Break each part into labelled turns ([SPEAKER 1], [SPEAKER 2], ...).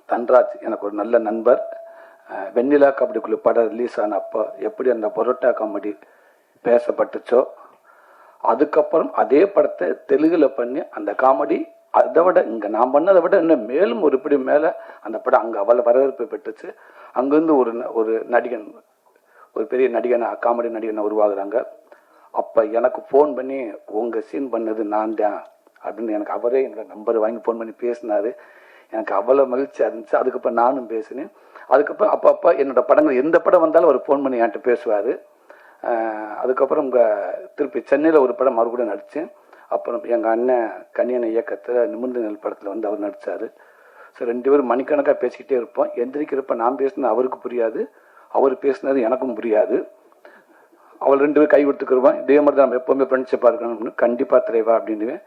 [SPEAKER 1] தன்ராஜ் எனக்கு ஒரு நல்ல நண்பர். வெண்ணிலா கபடிக்குழு படம் ரிலீஸ் ஆன அப்போ எப்படி அந்த பரோட்டா காமெடி பேசப்பட்டுச்சோ, அதுக்கப்புறம் அதே படத்தை தெலுங்குல பண்ணி அந்த காமெடி அதை விட இங்கே நான் பண்ணதை விட இன்னும் மேலும் ஒரு இப்படி மேலே அந்த படம் அங்கே அவ்வளோ வரவேற்பு பெற்றுச்சு. அங்கேருந்து ஒரு நடிகன், ஒரு பெரிய நடிகனை, காமெடி நடிகனை உருவாகுறாங்க. அப்போ எனக்கு ஃபோன் பண்ணி உங்கள் சீன் பண்ணது நான் தான் அப்படின்னு எனக்கு அவரே என்னோட நம்பரை வாங்கி ஃபோன் பண்ணி பேசினார். எனக்கு அவ்வளோ மகிழ்ச்சியாக இருந்துச்சு. அதுக்கப்புறம் நானும் பேசினேன். அதுக்கப்புறம் அப்பப்போ என்னோட படங்கள் எந்த படம் வந்தாலும் அவர் ஃபோன் பண்ணி என்கிட்ட பேசுவார். அதுக்கப்புறம் திருப்பி சென்னையில் ஒரு படம் மறுபடியும் நடித்தேன். அப்புறம் எங்கள் அண்ணன் கன்னியன் இயக்கத்தில் நிமிர்ந்த நெல் படத்தில் வந்து அவர் நடித்தார். ஸோ 2 பேரும் மணிக்கணக்காக பேசிக்கிட்டே இருப்போம். எந்திரிக்கிறப்ப நான் பேசினது அவருக்கு புரியாது, அவர் பேசினது எனக்கும் புரியாது. அவள் 2 பேரும் கை கொடுத்துக்கிருவோம். இதே மாதிரி தான் நம்ம எப்போவுமே ஃப்ரெண்ட்ஷிப்பாக இருக்கணும்னு. கண்டிப்பாக தலைவா அப்படின்னு.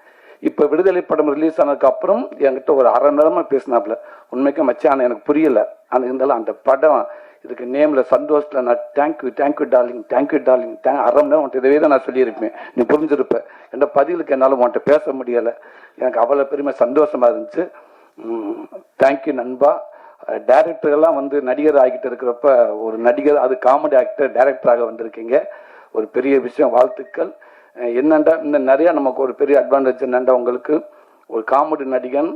[SPEAKER 1] இப்போ விடுதலை படம் ரிலீஸ் ஆனதுக்கு அப்புறம் என்கிட்ட ஒரு 1/2 மணி நேரமாக பேசினாப்புல. உண்மைக்கும் மச்சான் எனக்கு புரியலை, ஆனால் இருந்தாலும் அந்த படம் இதுக்கு நேமில் சந்தோஷத்தில் நான் தேங்க்யூ டார்லிங் 1/2 மணி நேரம் உன்ட்டு இதவே தான் நான் சொல்லியிருப்பேன். நீ புரிஞ்சிருப்பேன். என்ற பதிலுக்கு என்னால் உன்கிட்ட பேச முடியலை. எனக்கு அவ்வளோ பெருமை சந்தோஷமாக இருந்துச்சு. தேங்க்யூ நண்பா. டைரக்டர்கள்லாம் வந்து நடிகர் ஆகிட்டு இருக்கிறப்ப ஒரு நடிகர், அது காமெடி ஆக்டர் டைரக்டராக வந்திருக்கீங்க. ஒரு பெரிய விஷயம், வாழ்த்துக்கள். என்னண்டா இன்னும் நிறையா நமக்கு ஒரு பெரிய அட்வான்டேஜ் என்னண்டா, உங்களுக்கு ஒரு காமெடி நடிகன்,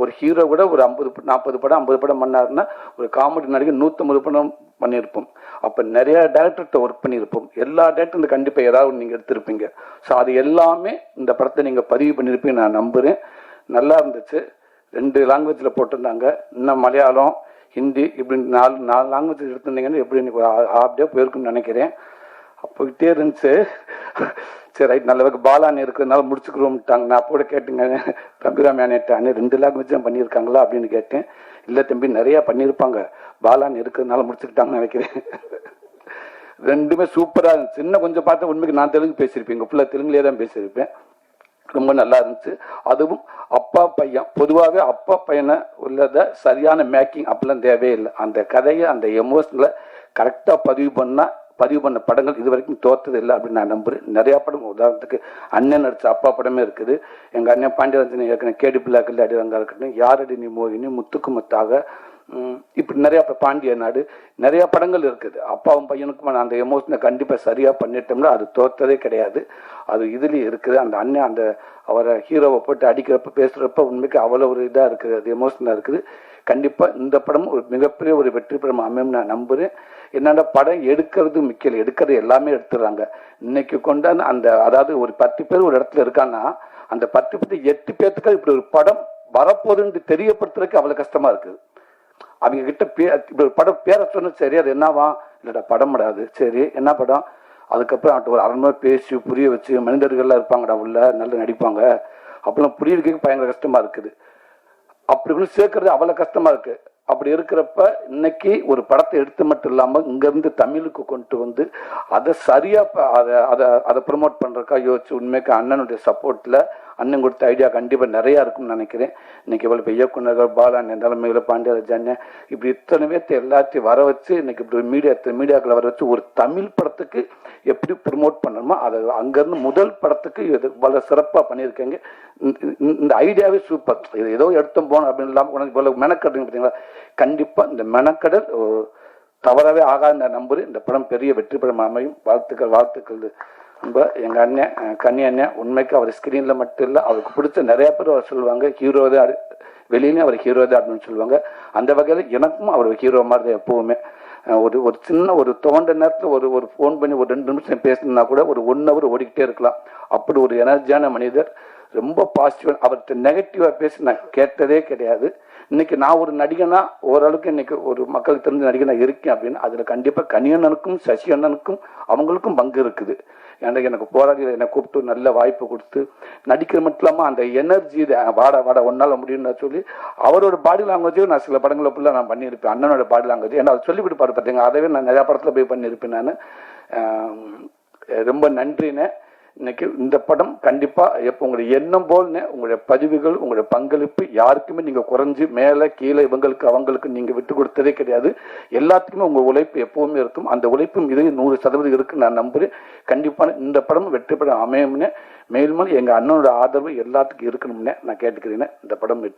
[SPEAKER 1] ஒரு ஹீரோ கூட ஒரு 40 படம் 50 படம் பண்ணாருன்னா ஒரு காமெடி நடிகன் 150 படம் பண்ணியிருப்போம். அப்போ நிறைய டேரக்டர்கிட்ட ஒர்க் பண்ணியிருப்போம். எல்லா டேரக்டரும் கண்டிப்பாக ஏதாவது நீங்கள் எடுத்திருப்பீங்க. ஸோ அது எல்லாமே இந்த படத்தை நீங்கள் பதிவு பண்ணியிருப்பீங்க நான் நம்புகிறேன். நல்லா இருந்துச்சு. 2 லாங்குவேஜில் போட்டிருந்தாங்க. இன்னும் மலையாளம், ஹிந்தி இப்படி 4 லாங்குவேஜ் எடுத்திருந்தீங்கன்னு எப்படி எனக்கு ஹாஃப் போயிருக்குன்னு நினைக்கிறேன். போயிட்டே இருந்துச்சு. சரி ரைட், நல்ல பாலான்னு இருக்கிறதுனால முடிச்சுக்கிறோம்ட்டாங்க. நான் அப்போ கூட கேட்டுங்க தம்பிராமேனேட்டானே 2 லாங்குவேஜ் தான் பண்ணியிருக்காங்களா அப்படின்னு கேட்டேன். இல்லை தம்பி, நிறையா பண்ணியிருப்பாங்க, பாலான்னு இருக்கிறதுனால முடிச்சுக்கிட்டாங்கன்னு நினைக்கிறேன். 2மே சூப்பராக இருந்துச்சு. இன்னும் கொஞ்சம் பார்த்தா உண்மைக்கு நான் தெலுங்கு பேசியிருப்பேன், ஃபுல்லாக தெலுங்குலேயே தான் பேசியிருப்பேன். ரொம்ப நல்லா இருந்துச்சு. அதுவும் அப்பா பையன், பொதுவாகவே அப்பா பையனை உள்ளதை சரியான மேக்கிங் அப்படிலாம் தேவையே இல்லை. அந்த கதையை அந்த எமோஷனலை கரெக்டாக பதிவு பண்ண படங்கள் இது வரைக்கும் தோற்றது இல்லை அப்படின்னு நான் நம்புறேன். நிறையா படம், உதாரணத்துக்கு அண்ணன் நடித்த அப்பா படமே இருக்குது. எங்கள் அண்ணன் பாண்டியராஜன் ஏற்கனவே கேடி பிள்ளாக்கல் அடிவாங்க இருக்கட்டும், யாரடி நீ மோகினி, முத்துக்கு முத்தாக, இப்படி நிறையா பாண்டிய நாடு, நிறையா படங்கள் இருக்குது. அப்பாவும் பையனுக்கும் அந்த எமோஷனை கண்டிப்பாக சரியாக பண்ணிட்டோம்னா அது தோற்றதே கிடையாது. அது இதுலேயும் இருக்குது. அந்த அண்ணன் அவரை ஹீரோவை போட்டு அடிக்கிறப்ப பேசுகிறப்ப உண்மைக்கு அவ்வளோ ஒரு இதாக இருக்குது, அது எமோஷனாக இருக்குது. கண்டிப்பாக இந்த படம் ஒரு மிகப்பெரிய ஒரு வெற்றி படம் அமையும் நான் நம்புகிறேன். என்னென்ன படம் எடுக்கிறது முக்கியம், எடுக்கிறது எல்லாமே எடுத்துடுறாங்க இன்னைக்கு கொண்டாந்து. அதாவது ஒரு 10 பேர் ஒரு இடத்துல இருக்கான்னா அந்த 10 பேர் 8 பேர்த்துக்கு இப்படி ஒரு படம் வரப்போகுதுன்னு தெரியப்படுத்துறதுக்கு அவ்வளோ கஷ்டமாக இருக்குது. அவங்க கிட்ட இப்படி ஒரு படம் பேரை சொன்ன, சரி அது என்னவா, இல்லைடா படம் படாது, சரி என்ன படம், அதுக்கப்புறம் அவன்கிட்ட ஒரு 1/2 மணி நேரம் பேசி புரிய வச்சு, மனிதர்கள்லாம் இருப்பாங்கடா உள்ள, நல்லா நடிப்பாங்க, அப்பெல்லாம் புரிய வைக்க பயங்கர கஷ்டமாக இருக்குது. அப்படி சேர்க்கறது அவ்வளோ கஷ்டமாக இருக்கு. அப்படி இருக்கிறப்ப இன்னைக்கு ஒரு படத்தை எடுத்து மட்டும் இல்லாமல் இங்கேருந்து தமிழுக்கு கொண்டு வந்து அதை சரியாக அதை ப்ரொமோட் பண்ணுறக்கா யோசிச்சு, உண்மைக்கு அண்ணனுடைய சப்போர்ட்டில் அண்ணன் கொடுத்த ஐடியா கண்டிப்பாக நிறையா இருக்கும்னு நினைக்கிறேன். இன்னைக்கு இவ்வளோ இயக்குநர்கள் பாலான் தலைமையில் பாண்டியராஜன் இப்படி இத்தனை பேர்த்து எல்லாத்தையும் வர வச்சு இன்னைக்கு இப்படி மீடியாக்களை வர வச்சு ஒரு தமிழ் படத்துக்கு எப்படி ப்ரொமோட் பண்ணணுமோ அதை அங்கேருந்து முதல் படத்துக்கு இவ்வளோ சிறப்பாக பண்ணியிருக்கேங்க. இந்த ஐடியாவே சூப்பர். இது ஏதோ எடுத்தோம் போனோம் அப்படின்னு இல்லாமல் இவ்வளோ மெனக்கடுங்க பார்த்தீங்களா. கண்டிப்பாக இந்த மெனக்கடல் தவறவே ஆகாத நம்புறேன். இந்த படம் பெரிய வெற்றி படம் அமையும். வாழ்த்துக்கள். ரொம்ப எங்கள் அண்ணன் கன்னி அண்ணன், உண்மைக்கு அவர் ஸ்க்ரீனில் மட்டும் இல்லை, அவருக்கு பிடிச்ச நிறையா பேர் அவர் சொல்லுவாங்க ஹீரோ தான், வெளியிலையும் அவர் ஹீரோ தான் அப்படின்னு சொல்லுவாங்க. அந்த வகையில் எனக்கும் அவர் ஹீரோ மாதிரி தான் எப்போவுமே. ஒரு சின்ன ஒரு தோண்ட நேரத்தில் ஒரு ஃபோன் பண்ணி ஒரு 2 நிமிஷம் பேசணுன்னா கூட ஒரு 1 hour ஓடிக்கிட்டே இருக்கலாம். அப்படி ஒரு எனர்ஜியான மனிதர், ரொம்ப பாசிட்டிவ். அவர்கிட்ட நெகட்டிவாக பேசி நான் கேட்டதே கிடையாது. இன்னைக்கு நான் ஒரு நடிகனா ஓரளவுக்கு இன்னைக்கு ஒரு மக்களுக்கு தெரிஞ்ச நடிகனா இருக்கேன் அப்படின்னு அதில் கண்டிப்பாக கனியண்ணனுக்கும் சசி அண்ணனுக்கும் அவங்களுக்கும் பங்கு இருக்குது. எனக்கு போராடி என்னை கூப்பிட்டு நல்ல வாய்ப்பு கொடுத்து நடிக்கிற மட்டும் இல்லாமல் அந்த எனர்ஜி வாட ஒன்றால் முடியும்னு சொல்லி அவரோட பாடி லாங்குவேஜும் நான் சில படங்களை ஃபுல்லாக நான் பண்ணியிருப்பேன். அண்ணனோட பாடி லாங்குவேஜ் ஏன்னா அவர் சொல்லி கொடுப்பாரு பார்த்தீங்க, அதவே நான் நிறையா படத்தில் போய் பண்ணியிருப்பேன். நான் ரொம்ப நன்றினேன். இன்னைக்கு இந்த படம் கண்டிப்பாக எப்போ உங்களுடைய எண்ணம் போல்னு உங்களுடைய பதிவுகள், உங்களுடைய பங்களிப்பு யாருக்குமே நீங்கள் குறைஞ்சி மேலே கீழே இவங்களுக்கு அவங்களுக்கு நீங்கள் விட்டு கொடுத்ததே கிடையாது. எல்லாத்துக்குமே உங்கள் உழைப்பு எப்போவுமே இருக்கும். அந்த உழைப்பும் இது 100% இருக்குன்னு நான் நம்புகிறேன். கண்டிப்பான இந்த படம் வெற்றி படம் அமையும்னு மேலும் எங்கள் அண்ணனோட ஆதரவு எல்லாத்துக்கும் இருக்கணும்னு நான் கேட்டுக்கிறேன். இந்த படம்